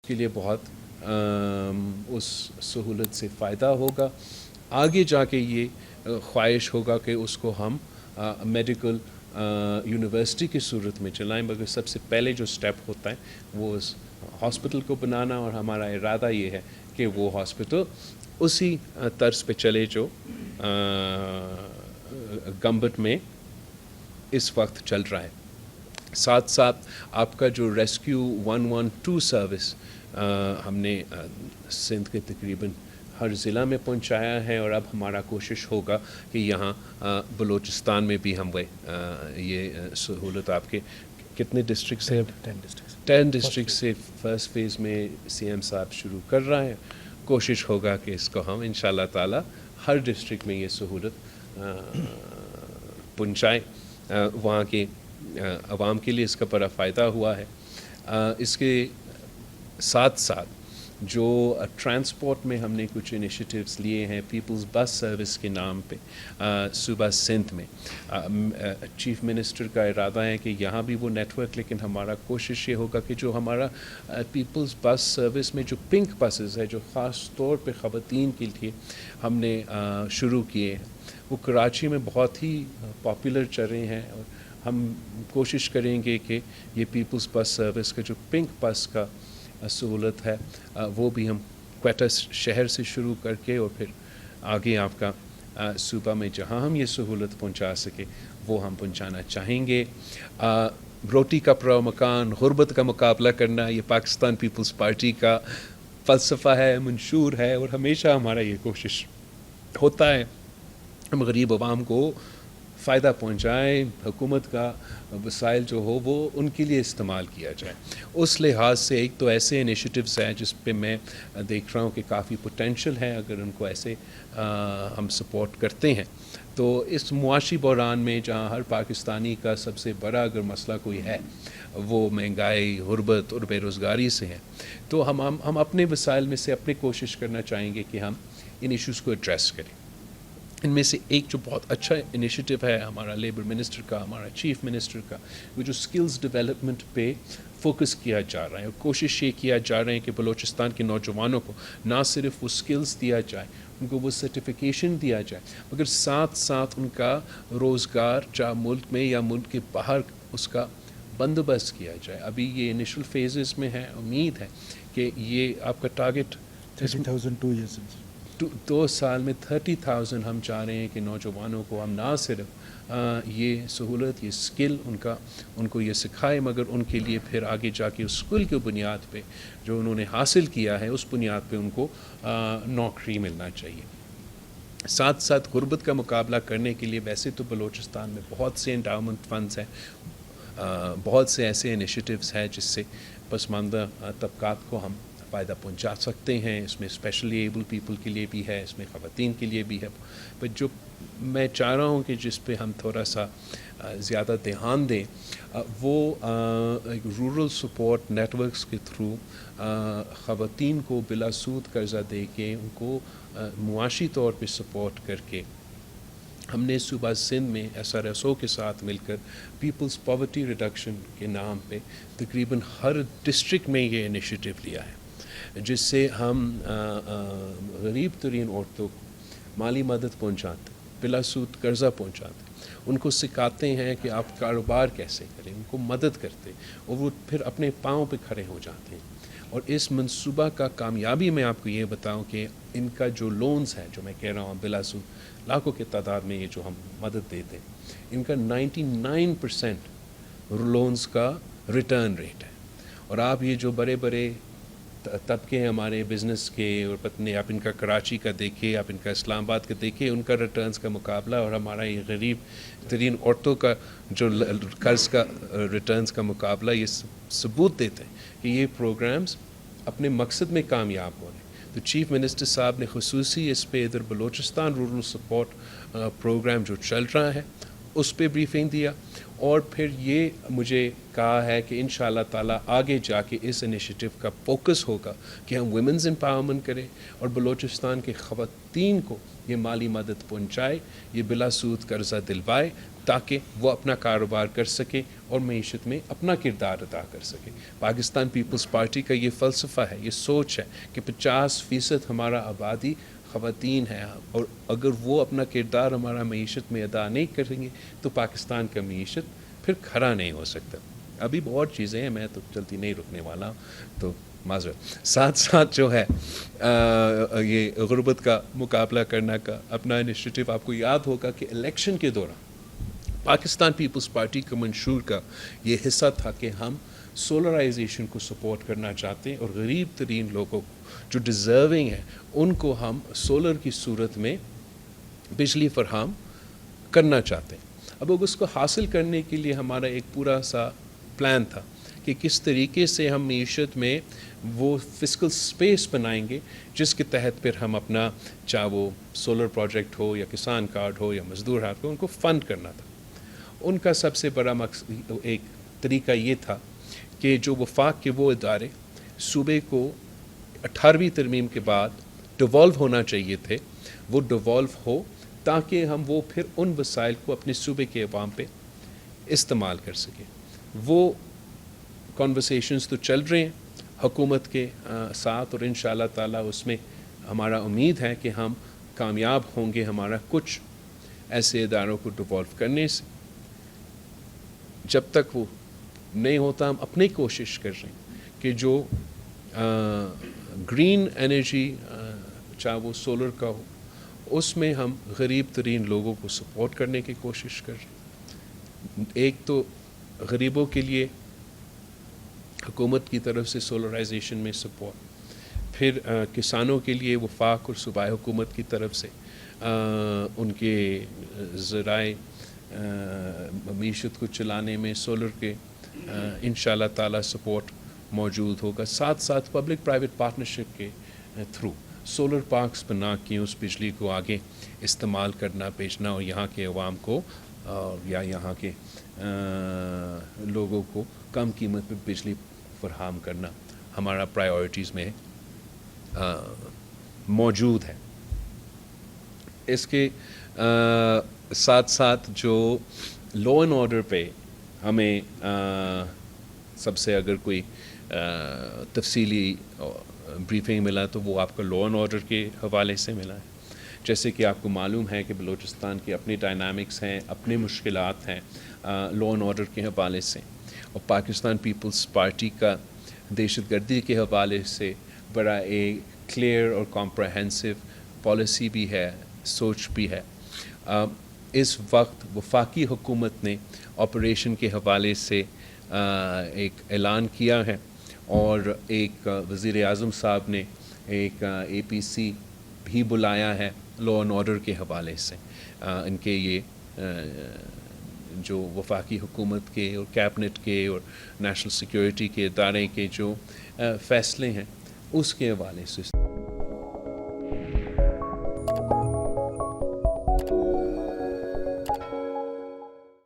کے لیے بہت اس سہولت سے فائدہ ہوگا. آگے جا کے یہ خواہش ہوگا کہ اس کو ہم میڈیکل یونیورسٹی کی صورت میں چلائیں، مگر سب سے پہلے جو سٹیپ ہوتا ہے وہ اس ہاسپٹل کو بنانا، اور ہمارا ارادہ یہ ہے کہ وہ ہاسپٹل اسی طرز پہ چلے جو گمبٹ میں اس وقت چل رہا ہے. ساتھ ساتھ آپ کا جو ریسکیو 112 سروس ہم نے سندھ کے تقریباً ہر ضلع میں پہنچایا ہے، اور اب ہمارا کوشش ہوگا کہ یہاں بلوچستان میں بھی ہم یہ سہولت آپ کے کتنے ڈسٹرکٹ سے 10 ڈسٹرکٹ سے فرسٹ فیز میں سی ایم صاحب شروع کر رہا ہے. کوشش ہوگا کہ اس کو ہم انشاءاللہ تعالی ہر ڈسٹرکٹ میں یہ سہولت پہنچائیں. وہاں کے عوام کے لیے اس کا بڑا فائدہ ہوا ہے. اس کے ساتھ ساتھ جو ٹرانسپورٹ میں ہم نے کچھ انیشیٹیوز لیے ہیں پیپلز بس سروس کے نام پہ صوبہ سندھ میں، چیف منسٹر کا ارادہ ہے کہ یہاں بھی وہ نیٹ ورک، لیکن ہمارا کوشش یہ ہوگا کہ جو ہمارا پیپلز بس سروس میں جو پنک بسز ہے جو خاص طور پہ خواتین کے لیے ہم نے شروع کیے ہیں، وہ کراچی میں بہت ہی پاپولر چل رہے ہیں، اور ہم کوشش کریں گے کہ یہ پیپلز بس سروس کا جو پنک بس کا سہولت ہے وہ بھی ہم کوئٹہ شہر سے شروع کر کے اور پھر آگے آپ کا صوبہ میں جہاں ہم یہ سہولت پہنچا سکے وہ ہم پہنچانا چاہیں گے. روٹی کپڑا مکان، غربت کا مقابلہ کرنا، یہ پاکستان پیپلز پارٹی کا فلسفہ ہے، منشور ہے، اور ہمیشہ ہمارا یہ کوشش ہوتا ہے ہم غریب عوام کو فائدہ پہنچائیں، حکومت کا وسائل جو ہو وہ ان کے لیے استعمال کیا جائے. اس لحاظ سے ایک تو ایسے انیشیٹیوز ہیں جس پہ میں دیکھ رہا ہوں کہ کافی پوٹینشل ہے، اگر ان کو ایسے ہم سپورٹ کرتے ہیں تو اس معاشی بحران میں جہاں ہر پاکستانی کا سب سے بڑا اگر مسئلہ کوئی ہے وہ مہنگائی، غربت اور بے روزگاری سے ہے، تو ہم اپنے وسائل میں سے اپنی کوشش کرنا چاہیں گے کہ ہم ان ایشوز کو ایڈریس کریں. ان میں سے ایک جو بہت اچھا انیشیٹیو ہے ہمارا لیبر منسٹر کا، ہمارا چیف منسٹر کا، وہ جو سکلز ڈیولپمنٹ پہ فوکس کیا جا رہا ہے، اور کوشش یہ کیا جا رہا ہے کہ بلوچستان کے نوجوانوں کو نہ صرف وہ سکلز دیا جائے، ان کو وہ سرٹیفیکیشن دیا جائے، مگر ساتھ ساتھ ان کا روزگار چاہے ملک میں یا ملک کے باہر اس کا بندوبست کیا جائے. ابھی یہ انیشل فیزز میں ہے، امید ہے کہ یہ آپ کا ٹارگٹ 2 سال میں 30,000 ہم چاہ رہے ہیں کہ نوجوانوں کو ہم نہ صرف یہ سہولت، یہ سکل ان کو یہ سکھائے، مگر ان کے لیے پھر آگے جا کے اس سکل کی بنیاد پہ جو انہوں نے حاصل کیا ہے اس بنیاد پہ ان کو نوکری ملنا چاہیے. ساتھ ساتھ غربت کا مقابلہ کرنے کے لیے ویسے تو بلوچستان میں بہت سے انڈاؤمنٹ فنڈز ہیں، بہت سے ایسے انیشیٹیوز ہیں جس سے پسماندہ طبقات کو ہم فائدہ پہنچا سکتے ہیں. اس میں اسپیشلی ایبل پیپل کے لیے بھی ہے، اس میں خواتین کے لیے بھی ہے. پر جو میں چاہ رہا ہوں کہ جس پہ ہم تھوڑا سا زیادہ دھیان دیں وہ رورل سپورٹ نیٹ ورکس کے تھرو خواتین کو بلا سود قرضہ دے کے ان کو معاشی طور پہ سپورٹ کر کے ہم نے صوبہ سندھ میں ایس آر ایس او کے ساتھ مل کر پیپلز پاورٹی ریڈکشن کے نام پہ تقریباً ہر ڈسٹرکٹ میں یہ انیشیٹیو لیا ہے، جس سے ہم غریب ترین عورتوں کو مالی مدد پہنچاتے، بلا سود قرضہ پہنچاتے، ان کو سکھاتے ہیں کہ آپ کاروبار کیسے کریں، ان کو مدد کرتے اور وہ پھر اپنے پاؤں پہ کھڑے ہو جاتے ہیں. اور اس منصوبہ کا کامیابی میں آپ کو یہ بتاؤں کہ ان کا جو لونز ہے جو میں کہہ رہا ہوں بلا سود لاکھوں کی تعداد میں یہ جو ہم مدد دیتے ہیں، ان کا 99% لونز کا ریٹرن ریٹ ہے. اور آپ یہ جو بڑے بڑے طبقے ہیں ہمارے بزنس کے، اور پتنے آپ ان کا کراچی کا دیکھیں، آپ ان کا اسلام آباد کا دیکھیں، ان کا ریٹرنز کا مقابلہ اور ہمارا یہ غریب ترین عورتوں کا جو قرض کا ریٹرنز کا مقابلہ، یہ ثبوت دیتے ہیں کہ یہ پروگرامز اپنے مقصد میں کامیاب ہو رہے ہیں. تو چیف منسٹر صاحب نے خصوصی اس پہ ادھر بلوچستان رورل سپورٹ پروگرام جو چل رہا ہے اس پہ بریفنگ دیا، اور پھر یہ مجھے کہا ہے کہ انشاءاللہ تعالیٰ آگے جا کے اس انیشیٹیو کا فوکس ہوگا کہ ہم ویمنز امپاورمنٹ کریں اور بلوچستان کے خواتین کو یہ مالی مدد پہنچائے، یہ بلا سود قرضہ دلوائے، تاکہ وہ اپنا کاروبار کر سکیں اور معیشت میں اپنا کردار ادا کر سکیں. پاکستان پیپلز پارٹی کا یہ فلسفہ ہے, یہ سوچ ہے کہ 50% ہمارا آبادی خواتین ہیں, اور اگر وہ اپنا کردار ہمارا معیشت میں ادا نہیں کریں گے تو پاکستان کا معیشت پھر کھڑا نہیں ہو سکتا. ابھی بہت چیزیں ہیں, میں تو جلدی نہیں رکنے والا ہوں, تو معذرت. ساتھ ساتھ جو ہے یہ غربت کا مقابلہ کرنا کا اپنا انیشیٹو, آپ کو یاد ہوگا کہ الیکشن کے دوران پاکستان پیپلز پارٹی کا منشور کا یہ حصہ تھا کہ ہم سولرائزیشن کو سپورٹ کرنا چاہتے ہیں, اور غریب ترین لوگوں کو جو ڈیزرونگ ہیں ان کو ہم سولر کی صورت میں بجلی فراہم کرنا چاہتے ہیں. اب اس کو حاصل کرنے کے لیے ہمارا ایک پورا سا پلان تھا کہ کس طریقے سے ہم معیشت میں وہ فسکل سپیس بنائیں گے جس کے تحت پھر ہم اپنا, چاہے وہ سولر پروجیکٹ ہو یا کسان کارڈ ہو یا مزدور ہاتھ ہو, ان کو فنڈ کرنا تھا. ان کا سب سے بڑا مقصد ایک طریقہ یہ تھا کہ جو وفاق کے وہ ادارے صوبے کو 18ویں ترمیم کے بعد ڈیوالو ہونا چاہیے تھے, وہ ڈیوالو ہو تاکہ ہم وہ پھر ان وسائل کو اپنے صوبے کے عوام پہ استعمال کر سکیں. وہ کنورسیشنز تو چل رہے ہیں حکومت کے ساتھ, اور انشاءاللہ تعالیٰ اس میں ہمارا امید ہے کہ ہم کامیاب ہوں گے ہمارا کچھ ایسے اداروں کو ڈیوالو کرنے سے. جب تک وہ نہیں ہوتا, ہم اپنی کوشش کر رہے ہیں کہ جو گرین انرجی, چاہے وہ سولر کا ہو, اس میں ہم غریب ترین لوگوں کو سپورٹ کرنے کی کوشش کر رہے ہیں. ایک تو غریبوں کے لیے حکومت کی طرف سے سولرائزیشن میں سپورٹ, پھر کسانوں کے لیے وفاق اور صوبائی حکومت کی طرف سے ان کے ذرائع معیشت کو چلانے میں سولر کے انشاءاللہ تعالیٰ سپورٹ موجود ہوگا. ساتھ ساتھ پبلک پرائیویٹ پارٹنرشپ کے تھرو سولر پارکس بنا کے اس بجلی کو آگے استعمال کرنا, بیچنا, اور یہاں کے عوام کو یا یہاں کے لوگوں کو کم قیمت پہ بجلی فراہم کرنا ہمارا پرائیورٹیز میں موجود ہے. اس کے ساتھ ساتھ جو لا اینڈ آرڈر پہ ہمیں سب سے اگر کوئی تفصیلی بریفنگ ملا تو وہ آپ کو لا اینڈ آرڈر کے حوالے سے ملا ہے. جیسے کہ آپ کو معلوم ہے کہ بلوچستان کی اپنی ڈائنامکس ہیں, اپنے مشکلات ہیں لا اینڈ آرڈر کے حوالے سے, اور پاکستان پیپلز پارٹی کا دہشت گردی کے حوالے سے بڑا ایک کلیئر اور کمپریہنسو پالیسی بھی ہے, سوچ بھی ہے. اس وقت وفاقی حکومت نے آپریشن کے حوالے سے ایک اعلان کیا ہے, اور ایک وزیر اعظم صاحب نے ایک اے پی سی بھی بلایا ہے لا اینڈ آرڈر کے حوالے سے. ان کے یہ جو وفاقی حکومت کے اور کیبنٹ کے اور نیشنل سیکیورٹی کے ادارے کے جو فیصلے ہیں اس کے حوالے سے